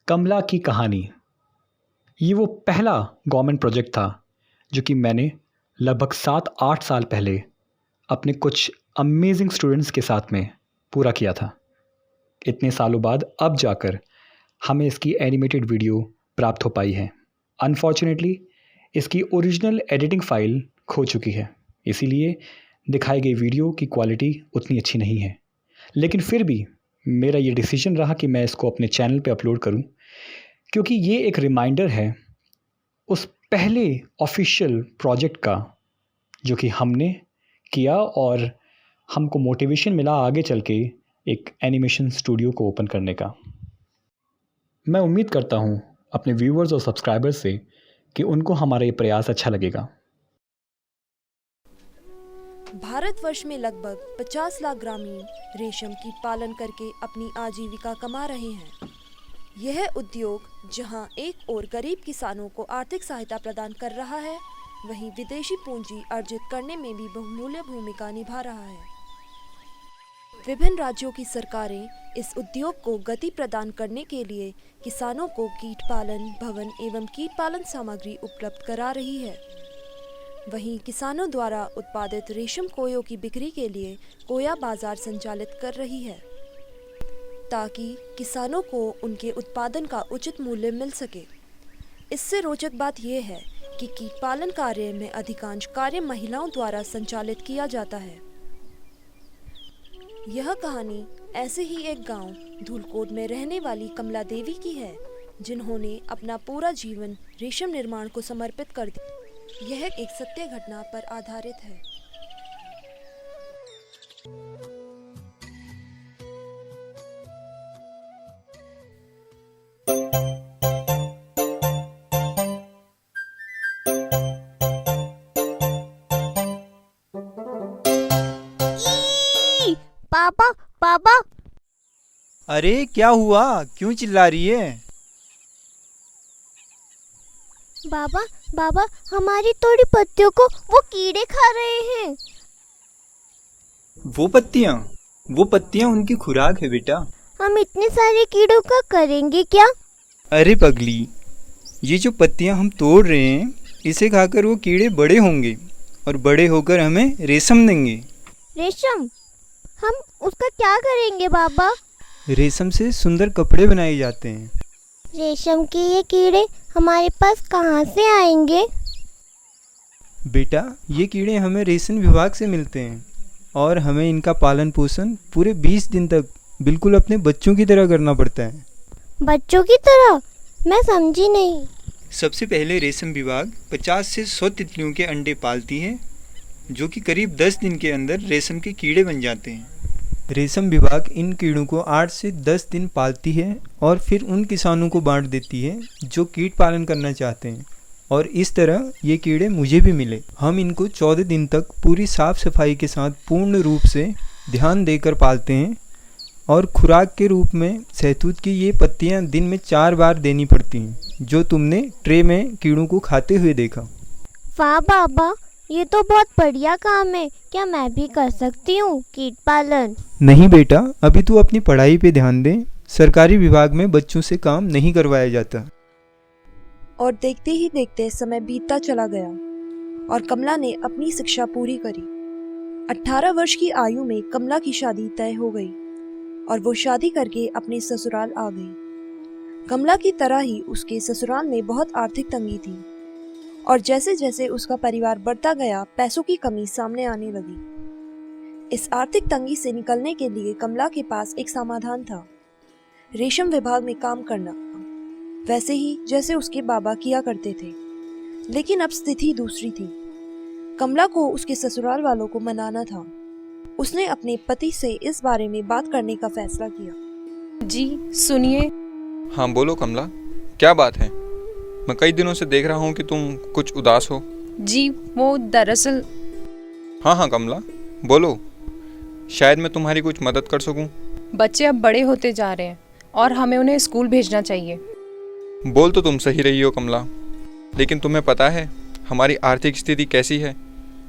कमला की कहानी। ये वो पहला गवर्नमेंट प्रोजेक्ट था जो कि मैंने लगभग 7-8 साल पहले अपने कुछ अमेजिंग स्टूडेंट्स के साथ में पूरा किया था। इतने सालों बाद अब जाकर हमें इसकी एनिमेटेड वीडियो प्राप्त हो पाई है। अनफॉर्चुनेटली इसकी ओरिजिनल एडिटिंग फ़ाइल खो चुकी है, इसीलिए दिखाई गई वीडियो की क्वालिटी उतनी अच्छी नहीं है। लेकिन फिर भी मेरा ये डिसीजन रहा कि मैं इसको अपने चैनल पे अपलोड करूं, क्योंकि ये एक रिमाइंडर है उस पहले ऑफिशियल प्रोजेक्ट का जो कि हमने किया और हमको मोटिवेशन मिला आगे चल के एक एनिमेशन स्टूडियो को ओपन करने का। मैं उम्मीद करता हूँ अपने व्यूअर्स और सब्सक्राइबर्स से कि उनको हमारा ये प्रयास अच्छा लगेगा। भारतवर्ष में लगभग 50 लाख ग्रामीण रेशम कीट पालन करके अपनी आजीविका कमा रहे हैं। यह उद्योग जहां एक ओर गरीब किसानों को आर्थिक सहायता प्रदान कर रहा है, वहीं विदेशी पूंजी अर्जित करने में भी बहुमूल्य भूमिका निभा रहा है। विभिन्न राज्यों की सरकारें इस उद्योग को गति प्रदान करने के लिए किसानों को कीट पालन भवन एवं कीट पालन सामग्री उपलब्ध करा रही है। वहीं किसानों द्वारा उत्पादित रेशम कोयों की बिक्री के लिए कोया बाजार संचालित कर रही है, ताकि किसानों को उनके उत्पादन का उचित मूल्य मिल सके। इससे रोचक बात यह है कि कीट पालन कार्य में अधिकांश कार्य महिलाओं द्वारा संचालित किया जाता है। यह कहानी ऐसे ही एक गांव धूलकोट में रहने वाली कमला देवी की है, जिन्होंने अपना पूरा जीवन रेशम निर्माण को समर्पित कर दिया। यह एक सत्य घटना पर आधारित है। पापा पापा। अरे क्या हुआ, क्यों चिल्ला रही है? बाबा बाबा, हमारी तोड़ी पत्तियों को वो कीड़े खा रहे हैं। वो पत्तियां उनकी खुराक है बेटा। हम इतने सारे कीड़ों का करेंगे क्या? अरे पगली, ये जो पत्तियां हम तोड़ रहे हैं, इसे खाकर वो कीड़े बड़े होंगे और बड़े होकर हमें रेशम देंगे। रेशम? हम उसका क्या करेंगे बाबा? रेशम से सुंदर कपड़े बनाए जाते हैं। रेशम के ये कीड़े हमारे पास कहाँ से आएंगे? बेटा, ये कीड़े हमें रेशम विभाग से मिलते हैं और हमें इनका पालन पोषण पूरे 20 दिन तक बिल्कुल अपने बच्चों की तरह करना पड़ता है। बच्चों की तरह? मैं समझी नहीं। सबसे पहले रेशम विभाग 50 से 100 तितलियों के अंडे पालती है, जो कि करीब 10 दिन के अंदर रेशम के कीड़े बन जाते हैं। रेशम विभाग इन कीड़ों को 8 से 10 दिन पालती है और फिर उन किसानों को बांट देती है जो कीट पालन करना चाहते हैं, और इस तरह ये कीड़े मुझे भी मिले। हम इनको 14 दिन तक पूरी साफ सफाई के साथ पूर्ण रूप से ध्यान देकर पालते हैं, और खुराक के रूप में शहतूत की ये पत्तियां दिन में 4 बार देनी पड़ती हैं, जो तुमने ट्रे में कीड़ों को खाते हुए देखा। वाह बाबा, ये तो बहुत बढ़िया काम है। क्या मैं भी कर सकती हूँ कीट पालन? नहीं बेटा, अभी तू अपनी पढ़ाई पे ध्यान दे। सरकारी विभाग में बच्चों से काम नहीं करवाया जाता। और देखते ही देखते समय बीतता चला गया और कमला ने अपनी शिक्षा पूरी करी। 18 वर्ष की आयु में कमला की शादी तय हो गई और वो शादी करके अपने ससुराल आ गई। कमला की तरह ही उसके ससुराल में बहुत आर्थिक तंगी थी, और जैसे जैसे उसका परिवार बढ़ता गया, पैसों की कमी सामने आने लगी। इस आर्थिक तंगी से निकलने के लिए कमला के पास एक समाधान था, रेशम विभाग में काम करना, वैसे ही जैसे उसके बाबा किया करते थे। लेकिन अब स्थिति दूसरी थी। कमला को उसके ससुराल वालों को मनाना था। उसने अपने पति से इस बारे में बात करने का फैसला किया। जी सुनिए। हाँ बोलो कमला, क्या बात है? मैं कई दिनों से देख रहा हूँ कि तुम कुछ उदास हो। जी वो दरअसल। हाँ कमला बोलो, शायद मैं तुम्हारी कुछ मदद कर सकूं। बच्चे अब बड़े होते जा रहे हैं और हमें उन्हें स्कूल भेजना चाहिए। बोल तो तुम सही रही हो कमला, लेकिन तुम्हें पता है हमारी आर्थिक स्थिति कैसी है?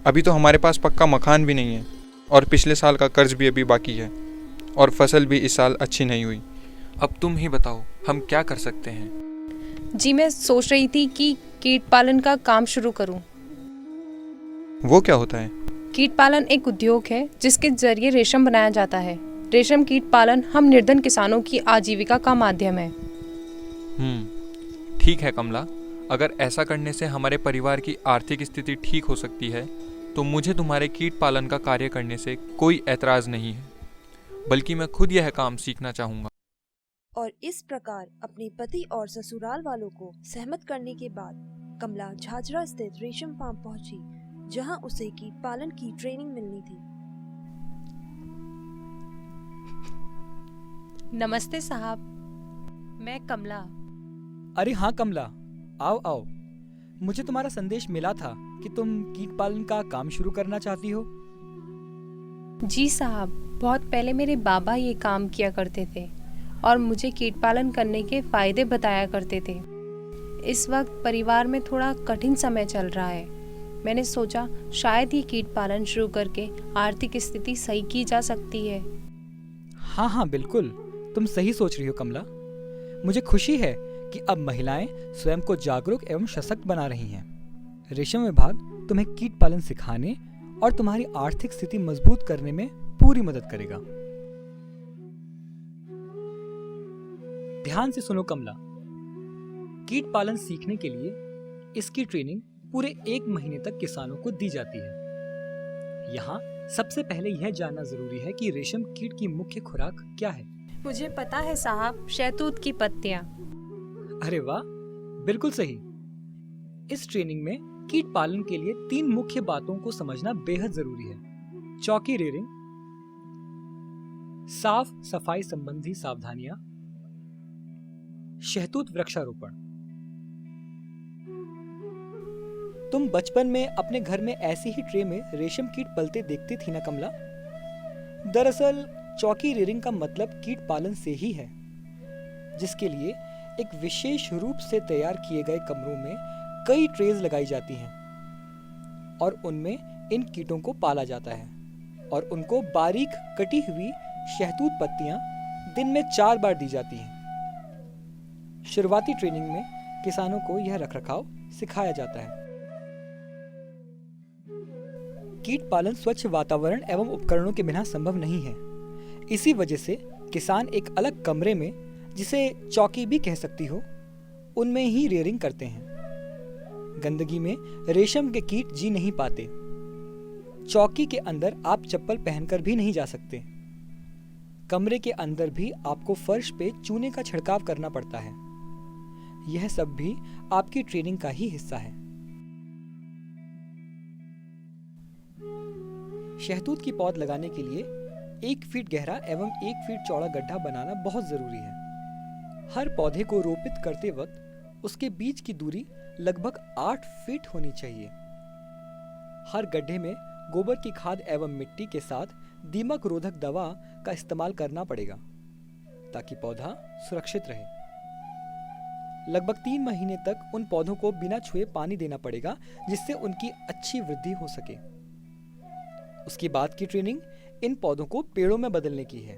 अभी तो हमारे पास पक्का मकान भी नहीं है और पिछले साल का कर्ज भी अभी बाकी है, और फसल भी इस साल अच्छी नहीं हुई। अब तुम ही बताओ हम क्या कर सकते हैं। जी मैं सोच रही थी कि कीट पालन का काम शुरू करूं। वो क्या होता है? कीट पालन एक उद्योग है जिसके जरिए रेशम बनाया जाता है। रेशम कीट पालन हम निर्धन किसानों की आजीविका का माध्यम है। ठीक है कमला, अगर ऐसा करने से हमारे परिवार की आर्थिक स्थिति ठीक हो सकती है तो मुझे तुम्हारे कीट पालन का कार्य करने से कोई ऐतराज़ नहीं है, बल्कि मैं खुद यह काम सीखना चाहूँगा। और इस प्रकार अपने पति और ससुराल वालों को सहमत करने के बाद कमला झाझरा स्थित रेशम फार्म पहुंची, जहां उसे कीट पालन की ट्रेनिंग मिलनी थी। नमस्ते साहब, मैं कमला। अरे हाँ कमला, आओ आओ। मुझे तुम्हारा संदेश मिला था कि तुम कीट पालन का काम शुरू करना चाहती हो। जी साहब, बहुत पहले मेरे बाबा ये काम किया करते थे और मुझे कीट पालन करने के फायदे बताया करते थे। इस वक्त परिवार में थोड़ा कठिन समय चल रहा है। मैंने सोचा शायद ही कीट पालन शुरू करके आर्थिक स्थिति सही की जा सकती है। हाँ हाँ बिल्कुल, तुम सही सोच रही हो कमला। मुझे खुशी है कि अब महिलाएं स्वयं को जागरूक एवं सशक्त बना रही हैं। रेशम विभाग तुम्हें कीट पालन सिखाने और तुम्हारी आर्थिक स्थिति मजबूत करने में पूरी मदद करेगा। ध्यान से सुनो कमला, कीट पालन सीखने के लिए इसकी ट्रेनिंग पूरे 1 महीने तक किसानों को दी जाती है। यहाँ सबसे पहले यह जानना जरूरी है कि रेशम कीट की मुख्य खुराक क्या है। मुझे पता है साहब, शहतूत की पत्तियां। अरे वाह, बिल्कुल सही। इस ट्रेनिंग में कीट पालन के लिए 3 मुख्य बातों को समझना बेहद जरूरी है। चौकी रेयरिंग, साफ सफाई संबंधी सावधानियां, शहतूत वृक्षारोपण। तुम बचपन में अपने घर में ऐसी ही ट्रे में रेशम कीट पलते देखती थी ना कमला? दरअसल चौकी रेयरिंग का मतलब कीट पालन से ही है, जिसके लिए एक विशेष रूप से तैयार किए गए कमरों में कई ट्रेज लगाई जाती हैं और उनमें इन कीटों को पाला जाता है और उनको बारीक कटी हुई शहतूत पत्तियां दिन में 4 बार दी जाती हैं। शुरुआती ट्रेनिंग में किसानों को यह रखरखाव सिखाया जाता है। कीट पालन स्वच्छ वातावरण एवं उपकरणों के बिना संभव नहीं है। इसी वजह से किसान एक अलग कमरे में, जिसे चौकी भी कह सकती हो, उनमें ही रेयरिंग करते हैं। गंदगी में रेशम के कीट जी नहीं पाते। चौकी के अंदर आप चप्पल पहनकर भी नहीं जा सकते। कमरे के अंदर भी आपको फर्श पे चूने का छिड़काव करना पड़ता है। यह सब भी आपकी ट्रेनिंग का ही हिस्सा है। शहतूत की पौध लगाने के लिए 1 फीट गहरा एवं 1 फीट चौड़ा गड्ढा बनाना बहुत जरूरी है। हर पौधे को रोपित करते वक्त उसके बीच की दूरी लगभग 8 फीट होनी चाहिए। हर गड्ढे में गोबर की खाद एवं मिट्टी के साथ दीमक रोधक दवा का इस्तेमाल करना पड़ेगा ताकि पौधा सुरक्षित रहे। लगभग 3 महीने तक उन पौधों को बिना छुए पानी देना पड़ेगा, जिससे उनकी अच्छी वृद्धि हो सके। उसके बाद की ट्रेनिंग इन पौधों को पेड़ों में बदलने की है।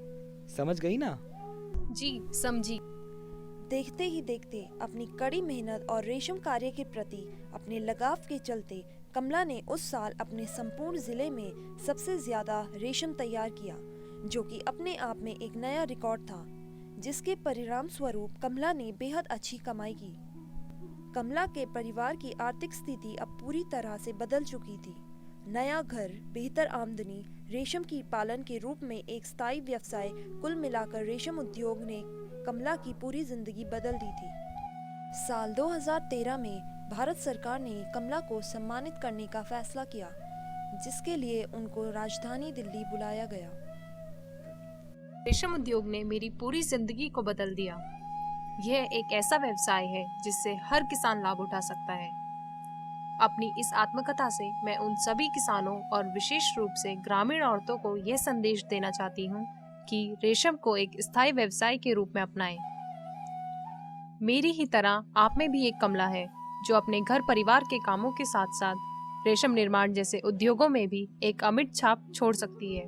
समझ गई ना? जी समझी। देखते ही देखते अपनी कड़ी मेहनत और रेशम कार्य के प्रति अपने लगाव के चलते कमला ने उस साल अपने संपूर्ण जिले में सबसे ज्यादा रेशम तैयार किया, जो कि अपने आप में एक नया रिकॉर्ड था, जिसके परिणाम स्वरूप कमला ने बेहद अच्छी कमाई की। कमला के परिवार की आर्थिक स्थिति अब पूरी तरह से बदल चुकी थी। नया घर, बेहतर आमदनी, रेशम की पालन के रूप में एक स्थायी व्यवसाय, कुल मिलाकर रेशम उद्योग ने कमला की पूरी जिंदगी बदल दी थी। साल 2013 में भारत सरकार ने कमला को सम्मानित करने का फैसला किया, जिसके लिए उनको राजधानी दिल्ली बुलाया गया। रेशम उद्योग ने मेरी पूरी जिंदगी को बदल दिया। यह एक ऐसा व्यवसाय है जिससे हर किसान लाभ उठा सकता है। अपनी इस आत्मकथा से मैं उन सभी किसानों और विशेष रूप से ग्रामीण औरतों को यह संदेश देना चाहती हूँ कि रेशम को एक स्थायी व्यवसाय के रूप में अपनाएं। मेरी ही तरह आप में भी एक कमला है जो अपने घर परिवार के कामों के साथ साथ रेशम निर्माण जैसे उद्योगों में भी एक अमिट छाप छोड़ सकती है।